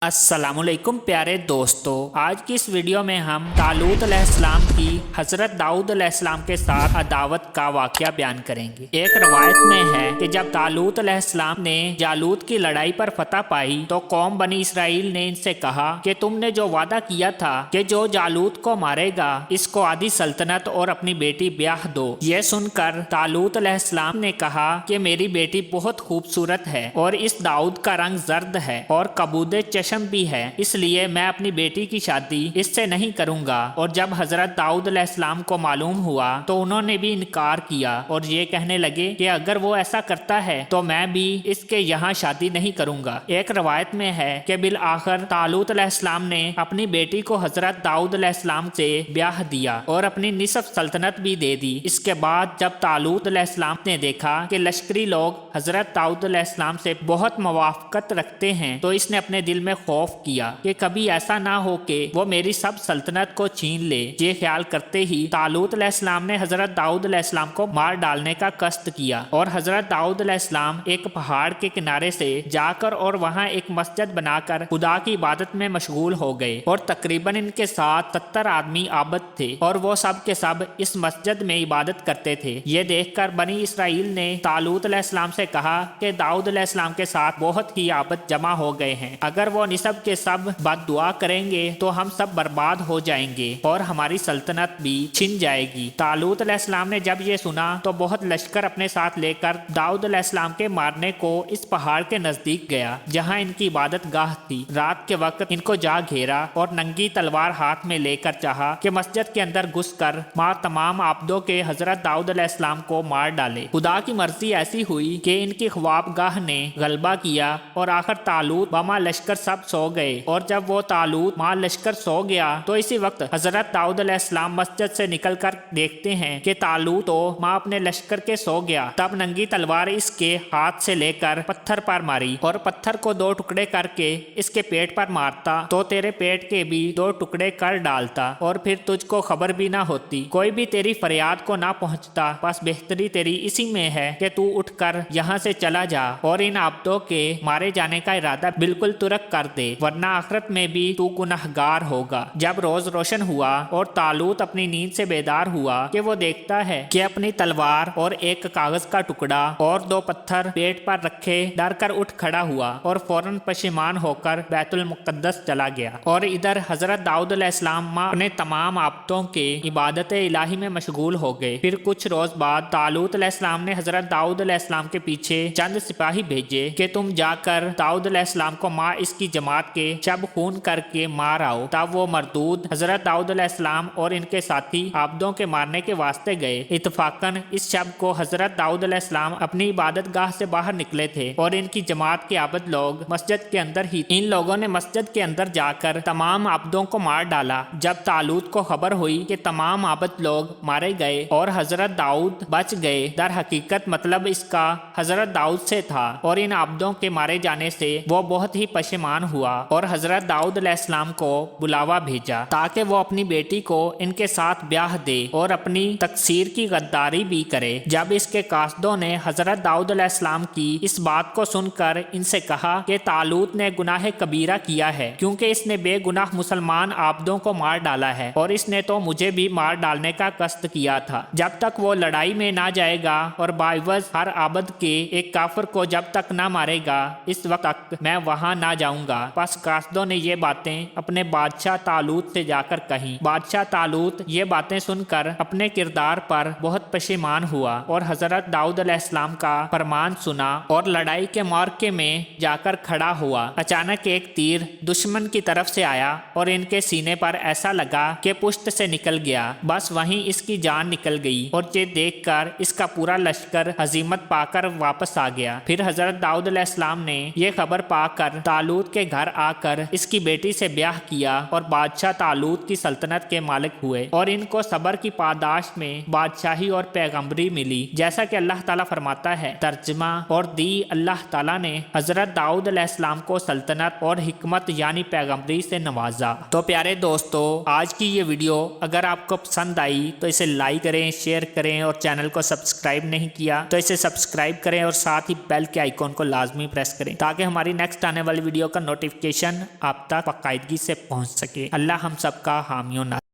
अस्सलामुअलैकुम प्यारे दोस्तों, आज की इस वीडियो में हम तालूत अलैहिस्सलाम की हजरत दाऊद अलैहिस्सलाम के साथ अदावत का वाकया बयान करेंगे। एक रवायत में है कि जब तालूत अलैहिस्सलाम ने जालूत की लड़ाई पर फतह पाई तो कौम बनी इसराइल ने इनसे कहा कि तुमने जो वादा किया था कि जो जालूत को मारेगा इसको आधी सल्तनत और अपनी बेटी ब्याह दो। ये सुनकर तालूत अलैहिस्सलाम ने कहा कि मेरी बेटी बहुत खूबसूरत है और इस दाऊद का रंग जर्द है और कबूदे भी है, इसलिए मैं अपनी बेटी की शादी इससे नहीं करूंगा। और जब हजरत दाऊद अलैहिस्सलाम को मालूम हुआ तो उन्होंने भी इनकार किया और ये कहने लगे कि अगर वो ऐसा करता है तो मैं भी इसके यहाँ शादी नहीं करूंगा। एक रवायत में है कि बिल आखिर तालूत अलैहिस्सलाम ने अपनी बेटी को हजरत दाऊद अलैहिस्सलाम से ब्याह दिया और अपनी निसफ सल्तनत भी दे दी। इसके बाद जब तालूत अलैहिस्सलाम ने देखा कि लश्करी लोग हजरत दाऊद अलैहिस्सलाम से बहुत मुवाफकत रखते हैं तो इसने अपने दिल में खौफ किया कि कभी ऐसा ना हो कि वो मेरी सब सल्तनत को छीन ले। ये ख्याल करते ही तालूत अलैहिस्सलाम ने हजरत दाऊद अलैहिस्सलाम को मार डालने का कष्ट किया और हजरत दाऊद अलैहिस्सलाम एक पहाड़ के किनारे से जाकर और वहां एक मस्जिद बनाकर खुदा की इबादत में मशगूल हो गए और तकरीबन इनके साथ 70 आदमी आबद थे और वो सब के सब इस मस्जिद में इबादत करते थे। ये देखकर बनी इसराइल ने तालूत अलैहिस्सलाम से कहा कि दाऊद अलैहिस्सलाम के साथ बहुत ही आबद जमा हो गए हैं, अगर वो निसब के सब बद्दुआ करेंगे तो हम सब बर्बाद हो जाएंगे और हमारी सल्तनत भी छिन जाएगी। तालूत अलैहिस्सलाम ने जब ये सुना तो बहुत लश्कर अपने साथ लेकर दाऊद अलैहिस्सलाम के मारने को इस पहाड़ के नजदीक गया जहां इनकी इबादत गाह थी। रात के वक्त इनको जा घेरा और नंगी तलवार हाथ में लेकर चाहा कि मस्जिद के अंदर घुसकर तमाम आबदों के हजरत दाऊद अलैहिस्सलाम को मार डाले। खुदा की मर्जी ऐसी हुई कि इनकी ख्वाबगाह ने गलबा किया और आखिर तालूत बमा लश्कर सब सो गए। और जब वो तालूत मां लश्कर सो गया तो इसी वक्त हजरत दाऊद अलैहिस्सलाम मस्जिद से निकलकर देखते हैं कि तालूत तो मां अपने लश्कर के सो गया। तब नंगी तलवार इसके हाथ से लेकर पत्थर पर मारी और पत्थर को 2 टुकड़े करके इसके पेट पर मारता तो तेरे पेट के भी 2 टुकड़े कर डालता और फिर तुझको खबर भी ना होती, कोई भी तेरी फरियाद को ना पहुंचता। बस बेहतरी तेरी इसी में है कि तू उठकर यहाँ से चला जा और इन आबदों के मारे जाने का इरादा बिल्कुल तुरक कर दे, वरना आखिरत में भी तू गुनहगार होगा। जब रोज रोशन हुआ और तालूत अपनी नींद से बेदार हुआ कि वो देखता है कि अपनी तलवार और एक कागज का टुकड़ा और 2 पत्थर पेट पर रखे डर कर उठ खड़ा हुआ और फौरन पशेमान होकर बैतुल मुक़द्दस चला गया। और इधर हजरत दाऊद अलैहिस्सलाम अपने तमाम आबदों के इबादत इलाही में मशगूल हो गए। फिर कुछ रोज बाद तालूत अलैहिस्सलाम ने हजरत दाऊद अलैहिस्सलाम के पीछे चंद सिपाही भेजे कि तुम जाकर दाऊद अलैहिस्सलाम को मां इसकी जमात के शब खून करके मार आओ। तब वो मरदूद हजरत दाऊद अलैहिस्सलाम और इनके साथी आबदों के मारने के वास्ते गए। इत्तफाकन इस शब को हजरत दाऊद अलैहिस्सलाम अपनी इबादत गाह से बाहर निकले थे और इनकी जमात के आबद लोग मस्जिद के अंदर ही। इन लोगों ने मस्जिद के अंदर जाकर तमाम आबदों को मार डाला। जब तालूत को खबर हुई कि तमाम आबद लोग मारे गए और हजरत दाऊद बच गए, दर हकीकत मतलब इसका हजरत दाऊद से था और इन आबदों के मारे जाने से वो बहुत ही पशेमान हुआ और हजरत दाऊद अलैहिस्सलाम को बुलावा भेजा ताकि वो अपनी बेटी को इनके साथ ब्याह दे और अपनी तकसीर की गद्दारी भी करे। जब इसके कासदों ने हजरत दाऊद अलैहिस्सलाम की इस बात को सुनकर इनसे कहा कि तालूत ने गुनाह कबीरा किया है क्योंकि इसने बेगुनाह मुसलमान आबदों को मार डाला है और इसने तो मुझे भी मार डालने का कष्ट किया था। जब तक वो लड़ाई में ना जाएगा और बाइवज हर आबद के एक काफिर को जब तक ना मारेगा इस वक्त तक मैं वहां ना जाऊंगा। बस कासदों ने ये बातें अपने बादशाह तालूत से जाकर कही। बादशाह तालूत ये बातें सुनकर अपने किरदार पर बहुत पशेमान हुआ और हजरत दाऊद अलैहिस्सलाम का फरमान सुना और लड़ाई के मौके में जाकर खड़ा हुआ। अचानक एक तीर दुश्मन की तरफ से आया और इनके सीने पर ऐसा लगा कि पुष्ट से निकल गया। बस वहीं इसकी जान निकल गई और ये देखकर इसका पूरा लश्कर हजीमत पाकर वापस आ गया। फिर हजरत दाऊद अलैहिस्सलाम ने यह खबर पाकर तालूत के घर आकर इसकी बेटी से ब्याह किया और बादशाह तालूत की सल्तनत के मालिक हुए और इनको सबर की पादाश में बादशाही और पैगंबरी मिली, जैसा कि अल्लाह ताला फरमाता है। तर्जमा और दी अल्लाह ताला ने हजरत दाऊद अलैहिस्सलाम को सल्तनत और हिकमत यानी पैगंबरी से नवाजा। तो प्यारे दोस्तों, आज की ये वीडियो अगर आपको पसंद आई तो इसे लाइक करें, शेयर करें और चैनल को सब्सक्राइब नहीं किया तो इसे सब्सक्राइब करें और साथ ही बेल के आइकॉन को लाजमी प्रेस करें ताकि हमारी नेक्स्ट आने वाली वीडियो का نوٹیفیکیشن آپ تک باقاعدگی سے پہنچ سکے۔ اللہ ہم سب کا حامی و ناصر